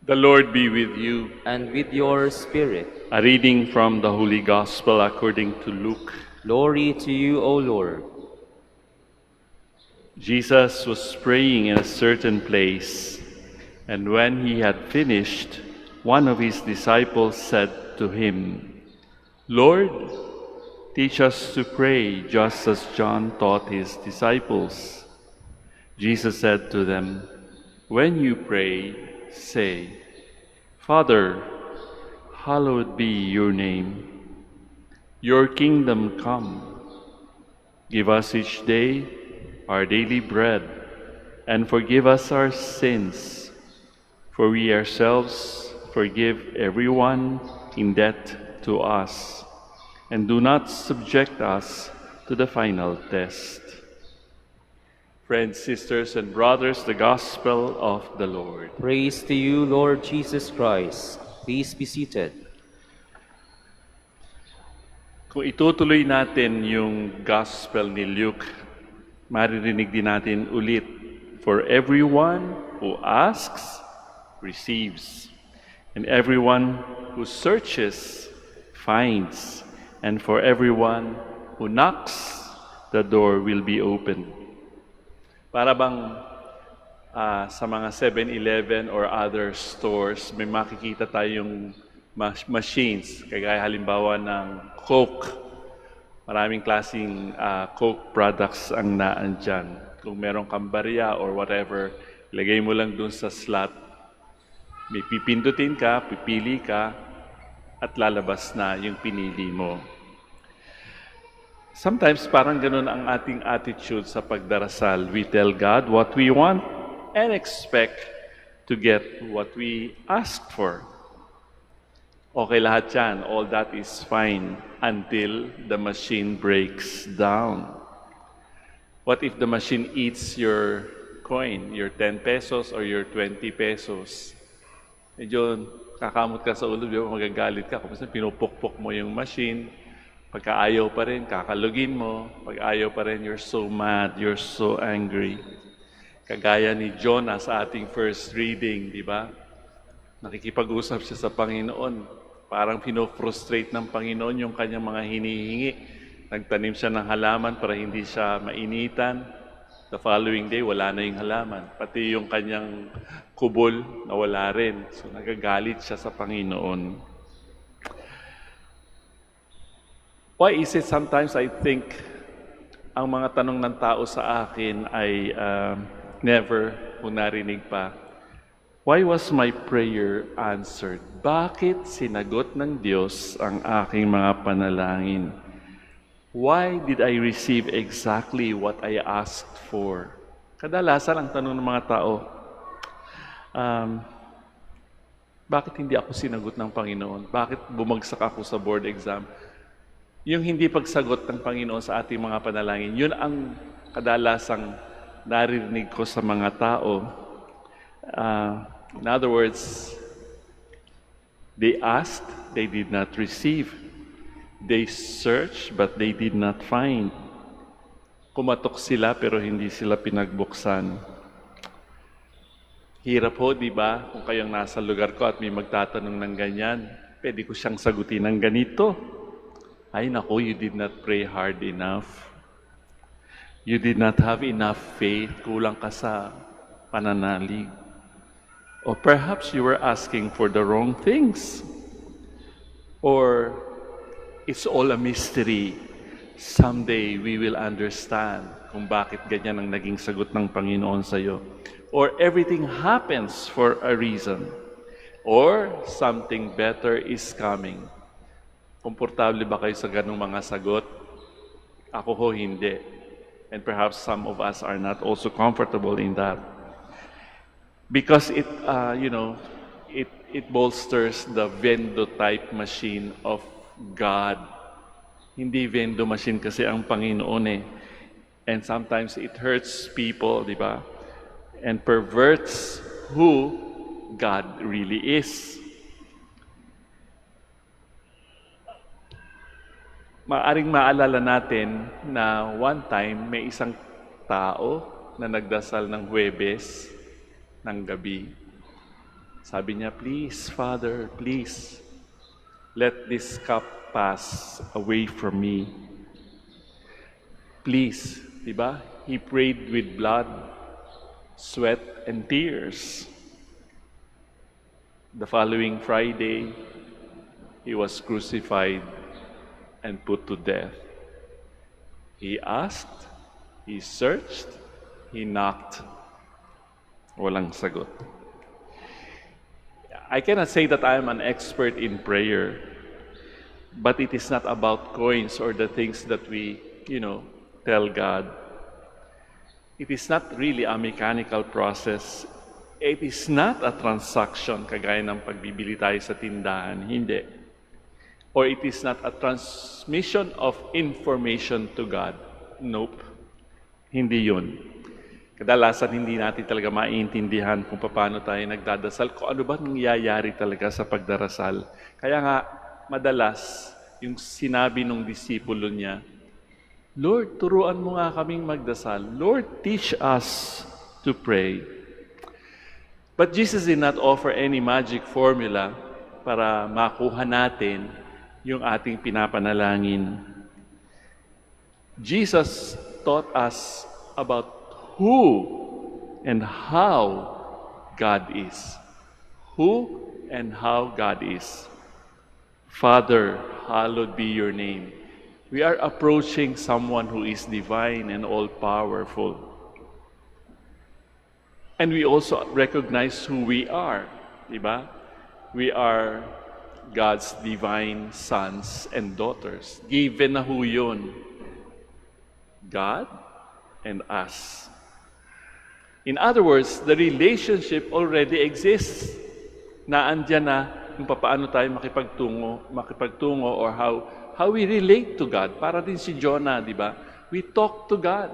The Lord be with you. and with your spirit. A reading from the Holy Gospel according to Luke. Glory to you, O Lord. Jesus was praying in a certain place, and when he had finished, one of his disciples said to him, "Lord, teach us to pray just as John taught his disciples." Jesus said to them, "When you pray, say, 'Father, hallowed be your name. Your kingdom come. Give us each day our daily bread, and forgive us our sins, for we ourselves forgive everyone in debt to us, and do not subject us to the final test." Friends, sisters, and brothers, the Gospel of the Lord. Praise to you, Lord Jesus Christ. Please be seated. Kung itutuloy natin yung Gospel ni Luke, maririnig din natin ulit, "For everyone who asks, receives. And everyone who searches, finds. And for everyone who knocks, the door will be opened." Para bang sa mga 7-Eleven or other stores, may makikita tayong machines, kagaya halimbawa ng Coke. Maraming klaseng Coke products ang naandyan. Kung meron kang barya or whatever, ilagay mo lang dun sa slot. May pipindutin ka, pipili ka, at lalabas na yung pinili mo. Sometimes parang ganun ang ating attitude sa pagdarasal. We tell God what we want and expect to get what we ask for. Okay lahat yan. All that is fine until the machine breaks down. What if the machine eats your coin, your 10 pesos or your 20 pesos? Medyo kakamot ka sa ulo, di ba? Magagalit ka. Kung pinupukpok mo yung machine, pagka ayaw pa rin, kakalugin mo. Pag ayaw pa rin, you're so mad, you're so angry. Kagaya ni Jonah sa ating first reading, di ba? Nakikipag-usap siya sa Panginoon. Parang pinofrustrate ng Panginoon yung kanyang mga hinihingi. Nagtanim siya ng halaman para hindi siya mainitan. The following day, wala na yung halaman. Pati yung kanyang kubol, nawala rin. So nagagalit siya sa Panginoon. Why is it sometimes I think ang mga tanong ng tao sa akin ay never kung narinig pa, why was my prayer answered? Bakit sinagot ng Diyos ang aking mga panalangin? Why did I receive exactly what I asked for? Kadalasan ang tanong ng mga tao, bakit hindi ako sinagot ng Panginoon? Bakit bumagsak ako sa board exam? Yung hindi pagsagot ng Panginoon sa ating mga panalangin, yun ang kadalasang naririnig ko sa mga tao. In other words, they asked, they did not receive. They searched, but they did not find. Kumatok sila pero hindi sila pinagbuksan. Hirap ho, di ba? Kung kayong nasa lugar ko at may magtatanong ng ganyan, pwede ko siyang sagutin ng ganito. Ay nako, you did not pray hard enough. You did not have enough faith. Kulang ka sa pananalig. Or perhaps you were asking for the wrong things. Or it's all a mystery. Someday we will understand kung bakit ganyan ang naging sagot ng Panginoon sa iyo. Or everything happens for a reason. Or something better is coming. Komportable ba kayo sa ganung mga sagot? Ako ho, hindi. And perhaps some of us are not also comfortable in that. Because it bolsters the vendo type machine of God. Hindi vendo machine kasi ang Panginoon eh. And sometimes it hurts people, di ba? And perverts who God really is. Maaring maalala natin na one time may isang tao na nagdasal ng Huwebes ng gabi. Sabi niya, please, Father, please, let this cup pass away from me. Please, di ba? He prayed with blood, sweat, and tears. The following Friday, he was crucified and put to death. He asked, he searched, he knocked. Walang sagot. I cannot say that I am an expert in prayer, but it is not about coins or the things that we, tell God. It is not really a mechanical process. It is not a transaction kagaya ng pagbibili tayo sa tindahan. Hindi. Or it is not a transmission of information to God. Nope. Hindi yun. Kadalasan hindi natin talaga maiintindihan kung paano tayo nagdadasal, kung ano ba nangyayari talaga sa pagdarasal. Kaya nga, madalas, yung sinabi ng disipulo niya, Lord, turuan mo nga kaming magdasal. Lord, teach us to pray. But Jesus did not offer any magic formula para makuha natin yung ating pinapanalangin. Jesus taught us about who and how God is. Who and how God is. Father, hallowed be your name. We are approaching someone who is divine and all-powerful. And we also recognize who we are, diba? We are God's divine sons and daughters. Given na ho yun. God and us. In other words, the relationship already exists. Naandyan na kung paano tayo makipagtungo or how we relate to God. Para din si Jonah, di ba? We talk to God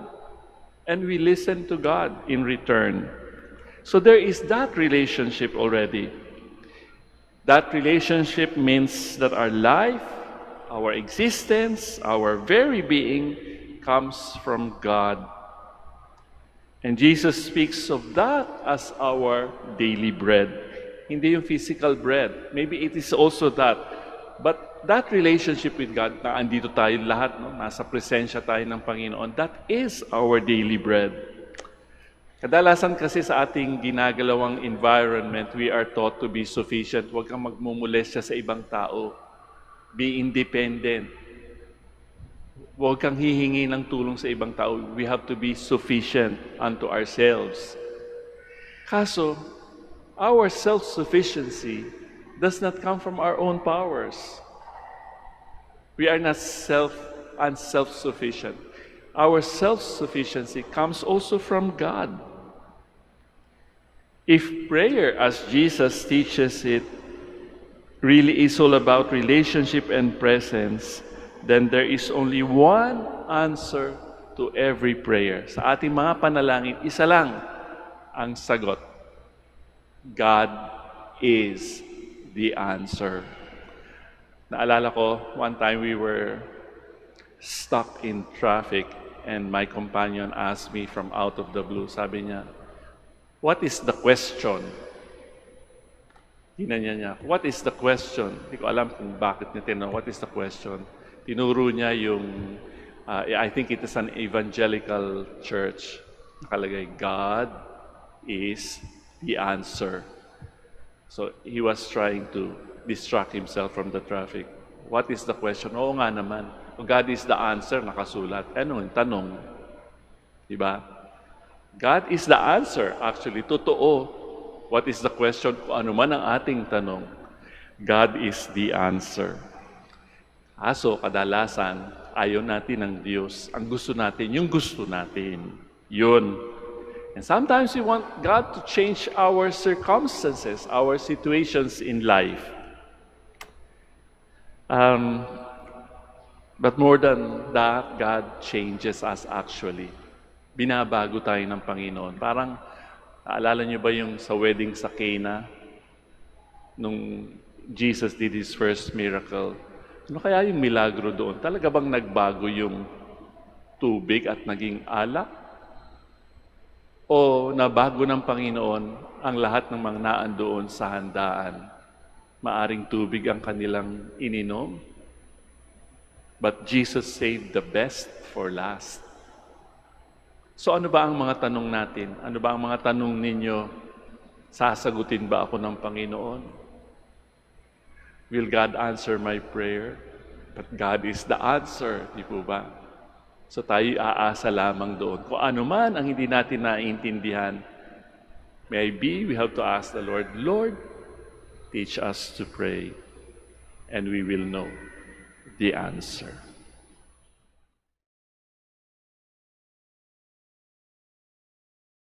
and we listen to God in return. So there is that relationship already. That relationship means that our life, our existence, our very being comes from God. And Jesus speaks of that as our daily bread. Hindi yung physical bread. Maybe it is also that. But that relationship with God, na andito tayo lahat, no? Nasa presensya tayo ng Panginoon, that is our daily bread. Kadalasan kasi sa ating ginagalawang environment, we are taught to be sufficient. Huwag kang magmumulestya sa ibang tao. Be independent. Huwag kang hihingi ng tulong sa ibang tao. We have to be sufficient unto ourselves. Kaso, our self-sufficiency does not come from our own powers. We are not self-sufficient. Our self-sufficiency comes also from God. If prayer, as Jesus teaches it, really is all about relationship and presence, then there is only one answer to every prayer. Sa ating mga panalangin, isa lang ang sagot. God is the answer. Naalala ko, one time we were stuck in traffic and my companion asked me from out of the blue, sabi niya, what is the question? Tinanya niya, what is the question? Hindi ko alam kung bakit niya tinanong, what is the question? Tinuro niya yung, I think it is an evangelical church. Nakalagay, God is the answer. So he was trying to distract himself from the traffic. What is the question? Oo nga naman. Kung God is the answer, nakasulat. Ano yung tanong? Diba? God is the answer. Actually, totoo. What is the question? Kung ano man ang ating tanong, God is the answer. Aso, kadalasan, ayaw natin ng Diyos. Ang gusto natin, yung gusto natin. Yun. And sometimes we want God to change our circumstances, our situations in life. But more than that, God changes us actually. Binabago tayo ng Panginoon. Parang, naalala niyo ba yung sa wedding sa Cana? Nung Jesus did His first miracle. Ano kaya yung milagro doon? Talaga bang nagbago yung tubig at naging alak? O nabago ng Panginoon ang lahat ng mga naandoon sa handaan? Maaring tubig ang kanilang ininom, but Jesus saved the best for last. So ano ba ang mga tanong natin? Ano ba ang mga tanong ninyo? Sasagutin ba ako ng Panginoon? Will God answer my prayer? But God is the answer, di po ba? So tayo aasa lamang doon. Kung ano man ang hindi natin naiintindihan, maybe we have to ask the Lord, Lord, teach us to pray, and we will know the answer.